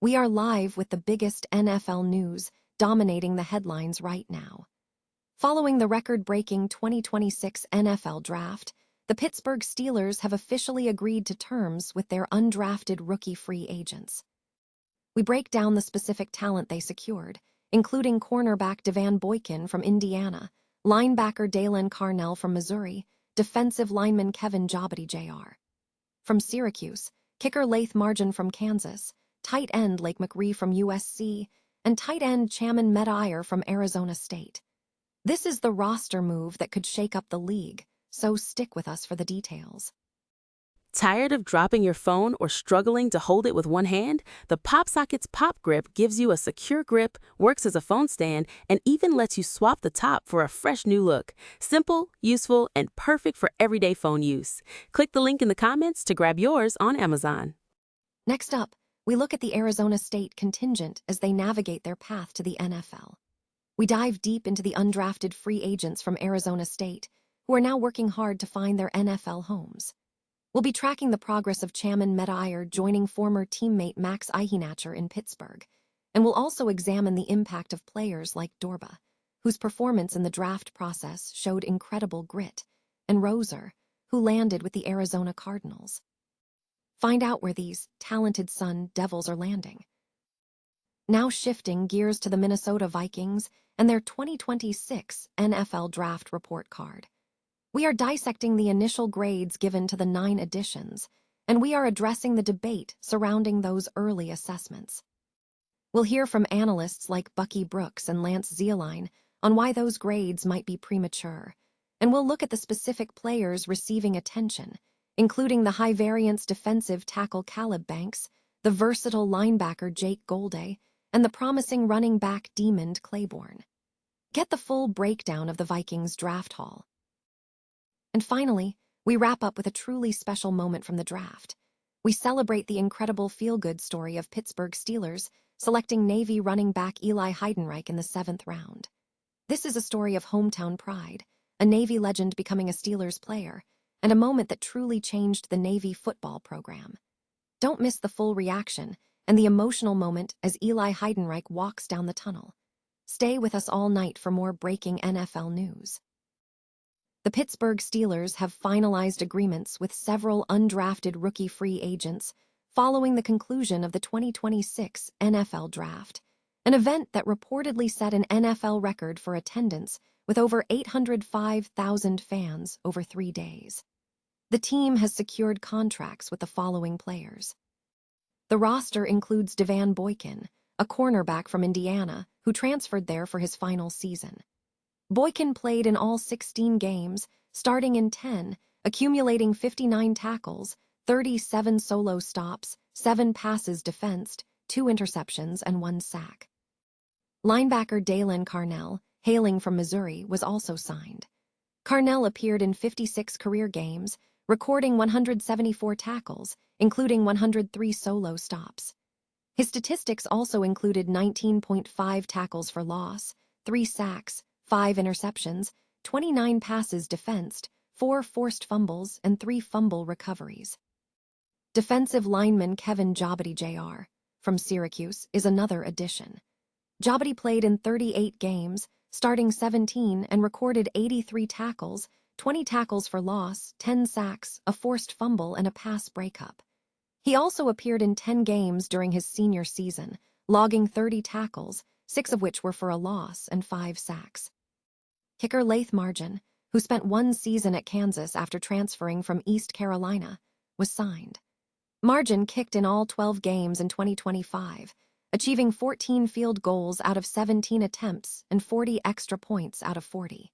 We are live with the biggest NFL news dominating the headlines right now. Following the record-breaking 2026 NFL Draft, the Pittsburgh Steelers have officially agreed to terms with their undrafted rookie free agents. We break down the specific talent they secured, including cornerback Demond Claiborne from Indiana, linebacker Dalen Carnell from Missouri, defensive lineman Kevin Jabati Jr. from Syracuse, kicker Laith Margin from Kansas, tight end Lake McRee from USC, and tight end Chaman Meta from Arizona State. This is the roster move that could shake up the league, so stick with us for the details. Tired of dropping your phone or struggling to hold it with one hand? The PopSockets Pop Grip gives you a secure grip, works as a phone stand, and even lets you swap the top for a fresh new look. Simple, useful, and perfect for everyday phone use. Click the link in the comments to grab yours on Amazon. Next up, we look at the Arizona State contingent as they navigate their path to the NFL. We dive deep into the undrafted free agents from Arizona State, who are now working hard to find their NFL homes. We'll be tracking the progress of Chaman Meta joining former teammate Max Eichenacher in Pittsburgh, and we'll also examine the impact of players like Dorba, whose performance in the draft process showed incredible grit, and Roser, who landed with the Arizona Cardinals. Find out where these talented Sun Devils are landing. Now shifting gears to the Minnesota Vikings and their 2026 NFL Draft Report Card. We are dissecting the initial grades given to the 9 additions, and we are addressing the debate surrounding those early assessments. We'll hear from analysts like Bucky Brooks and Lance Zierlein on why those grades might be premature, and we'll look at the specific players receiving attention, including the high-variance defensive tackle Caleb Banks, the versatile linebacker Jake Golday, and the promising running back Demond Claiborne. Get the full breakdown of the Vikings draft haul. And finally, we wrap up with a truly special moment from the draft. We celebrate the incredible feel-good story of Pittsburgh Steelers selecting Navy running back Eli Heidenreich in the 7th round. This is a story of hometown pride, a Navy legend becoming a Steelers player, and a moment that truly changed the Navy football program. Don't miss the full reaction and the emotional moment as Eli Heidenreich walks down the tunnel. Stay with us all night for more breaking NFL news. The Pittsburgh Steelers have finalized agreements with several undrafted rookie free agents following the conclusion of the 2026 NFL Draft, an event that reportedly set an NFL record for attendance with over 805,000 fans over 3 days. The team has secured contracts with the following players. The roster includes Demond Claiborne, a cornerback from Indiana who transferred there for his final season. Claiborne played in all 16 games, starting in 10, accumulating 59 tackles, 37 solo stops, 7 passes defensed, 2 interceptions, and 1 sack. Linebacker Dalen Carnell, hailing from Missouri, was also signed. Carnell appeared in 56 career games, recording 174 tackles, including 103 solo stops. His statistics also included 19.5 tackles for loss, 3 sacks, 5 interceptions, 29 passes defensed, 4 forced fumbles, and 3 fumble recoveries. Defensive lineman Kevin Jabati Jr. from Syracuse is another addition. Jabati played in 38 games, starting 17 and recorded 83 tackles, 20 tackles for loss, 10 sacks, a forced fumble, and a pass breakup. He also appeared in 10 games during his senior season, logging 30 tackles, 6 of which were for a loss, and 5 sacks. Kicker Laith Margin, who spent 1 season at Kansas after transferring from East Carolina, was signed. Margin kicked in all 12 games in 2025, achieving 14 field goals out of 17 attempts and 40 extra points out of 40.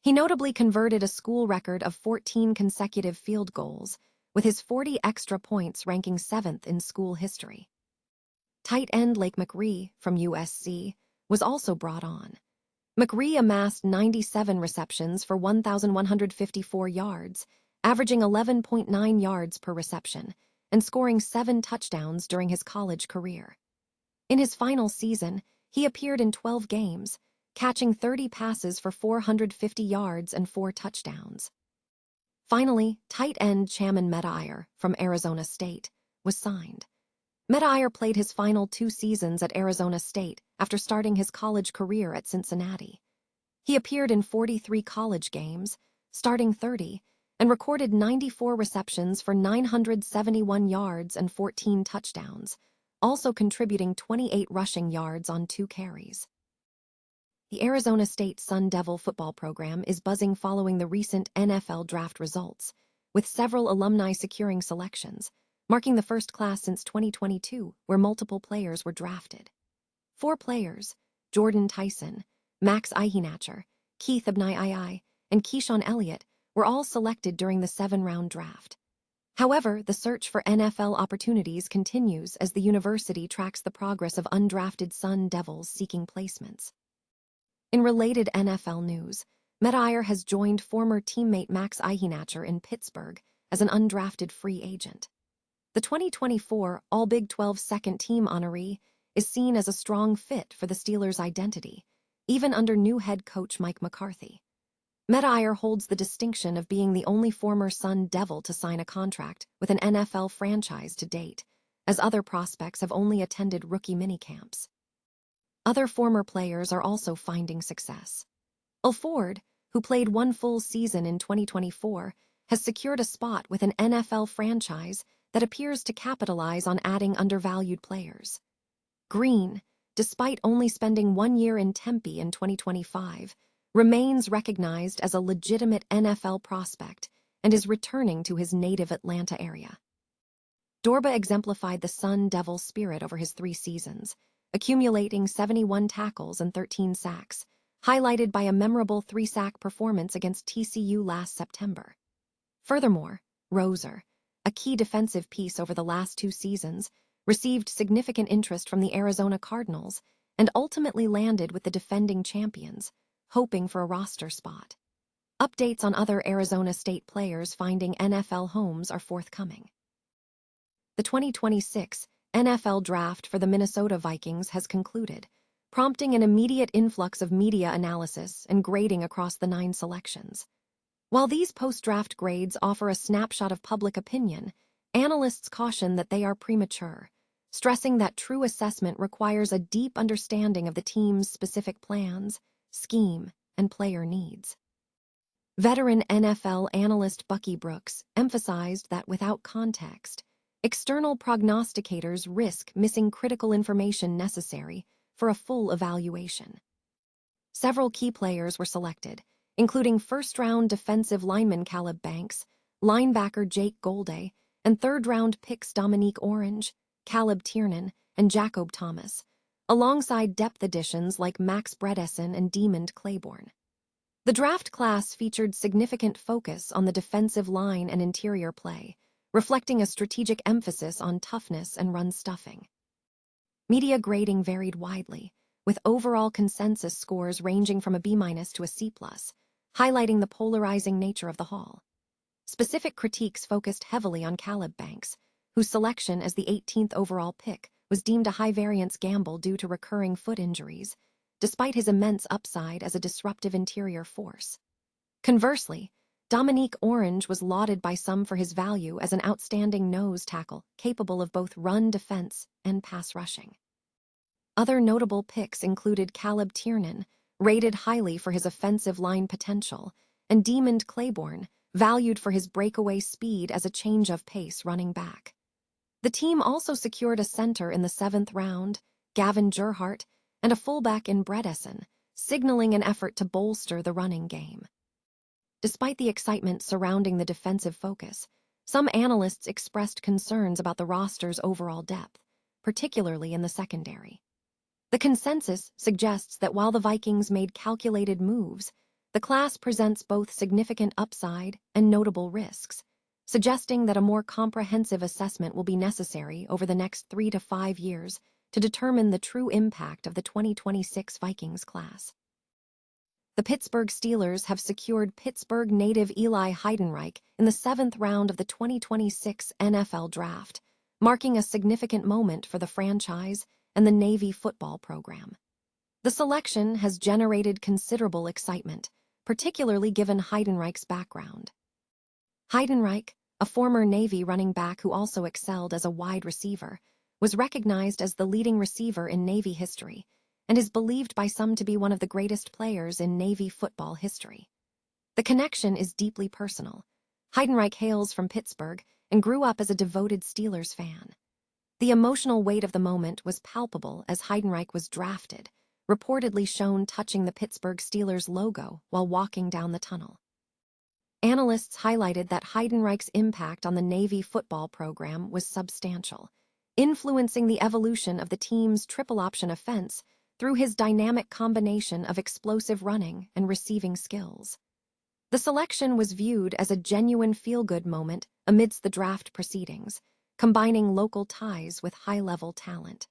He notably converted a school record of 14 consecutive field goals, with his 40 extra points ranking 7th in school history. Tight end Lake McRee from USC was also brought on. McRee amassed 97 receptions for 1,154 yards, averaging 11.9 yards per reception, and scoring 7 touchdowns during his college career. In his final season, he appeared in 12 games, catching 30 passes for 450 yards and 4 touchdowns. Finally, tight end Chaman Meta from Arizona State was signed. Medayer played his final 2 seasons at Arizona State after starting his college career at Cincinnati. He appeared in 43 college games, starting 30, and recorded 94 receptions for 971 yards and 14 touchdowns, also contributing 28 rushing yards on 2 carries. The Arizona State Sun Devil football program is buzzing following the recent NFL draft results, with several alumni securing selections, marking the first class since 2022 where multiple players were drafted. 4 players, Jordan Tyson, Max Eichenacher, Keith Abnai, and Keyshawn Elliott, were all selected during the 7-round draft. However, the search for NFL opportunities continues as the university tracks the progress of undrafted Sun Devils seeking placements. In related NFL news, Medayer has joined former teammate Max Eichenacher in Pittsburgh as an undrafted free agent. The 2024 All-Big 12 second-team honoree is seen as a strong fit for the Steelers' identity, even under new head coach Mike McCarthy. Medayer holds the distinction of being the only former Sun Devil to sign a contract with an NFL franchise to date, as other prospects have only attended rookie minicamps. Other former players are also finding success. Ford, who played 1 full season in 2024, has secured a spot with an NFL franchise that appears to capitalize on adding undervalued players. Green, despite only spending 1 year in Tempe in 2025, remains recognized as a legitimate NFL prospect and is returning to his native Atlanta area. Dorba exemplified the Sun Devil spirit over his 3 seasons, accumulating 71 tackles and 13 sacks, highlighted by a memorable 3-sack performance against TCU last September. Furthermore, Roser, a key defensive piece over the last 2 seasons, received significant interest from the Arizona Cardinals and ultimately landed with the defending champions, hoping for a roster spot. Updates on other Arizona State players finding NFL homes are forthcoming. The 2026 NFL Draft for the Minnesota Vikings has concluded, prompting an immediate influx of media analysis and grading across the 9 selections. While these post-draft grades offer a snapshot of public opinion, analysts caution that they are premature, stressing that true assessment requires a deep understanding of the team's specific plans, scheme, and player needs. Veteran NFL analyst Bucky Brooks emphasized that without context, external prognosticators risk missing critical information necessary for a full evaluation. Several key players were selected, including first-round defensive lineman Caleb Banks, linebacker Jake Golday, and third-round picks Domonique Orange, Caleb Tiernan, and Jacob Thomas, alongside depth additions like Max Bredesen and Demond Claiborne. The draft class featured significant focus on the defensive line and interior play, reflecting a strategic emphasis on toughness and run stuffing. Media grading varied widely, with overall consensus scores ranging from a B- to a C+, highlighting the polarizing nature of the haul. Specific critiques focused heavily on Caleb Banks, whose selection as the 18th overall pick was deemed a high-variance gamble due to recurring foot injuries, despite his immense upside as a disruptive interior force. Conversely, Domonique Orange was lauded by some for his value as an outstanding nose tackle capable of both run defense and pass rushing. Other notable picks included Caleb Tiernan, rated highly for his offensive line potential, and Demond Claiborne, valued for his breakaway speed as a change-of-pace running back. The team also secured a center in the 7th round, Gavin Gerhardt, and a fullback in Bredesen, signaling an effort to bolster the running game. Despite the excitement surrounding the defensive focus, some analysts expressed concerns about the roster's overall depth, particularly in the secondary. The consensus suggests that while the Vikings made calculated moves, the class presents both significant upside and notable risks, suggesting that a more comprehensive assessment will be necessary over the next 3 to 5 years to determine the true impact of the 2026 Vikings class. The Pittsburgh Steelers have secured Pittsburgh native Eli Heidenreich in the 7th round of the 2026 NFL Draft, marking a significant moment for the franchise and the Navy football program. The selection has generated considerable excitement, particularly given Heidenreich's background. Heidenreich, a former Navy running back who also excelled as a wide receiver, was recognized as the leading receiver in Navy history and is believed by some to be one of the greatest players in Navy football history. The connection is deeply personal. Heidenreich hails from Pittsburgh and grew up as a devoted Steelers fan. The emotional weight of the moment was palpable as Heidenreich was drafted, reportedly shown touching the Pittsburgh Steelers logo while walking down the tunnel. Analysts highlighted that Heidenreich's impact on the Navy football program was substantial, influencing the evolution of the team's triple option offense through his dynamic combination of explosive running and receiving skills. The selection was viewed as a genuine feel-good moment amidst the draft proceedings, combining local ties with high-level talent.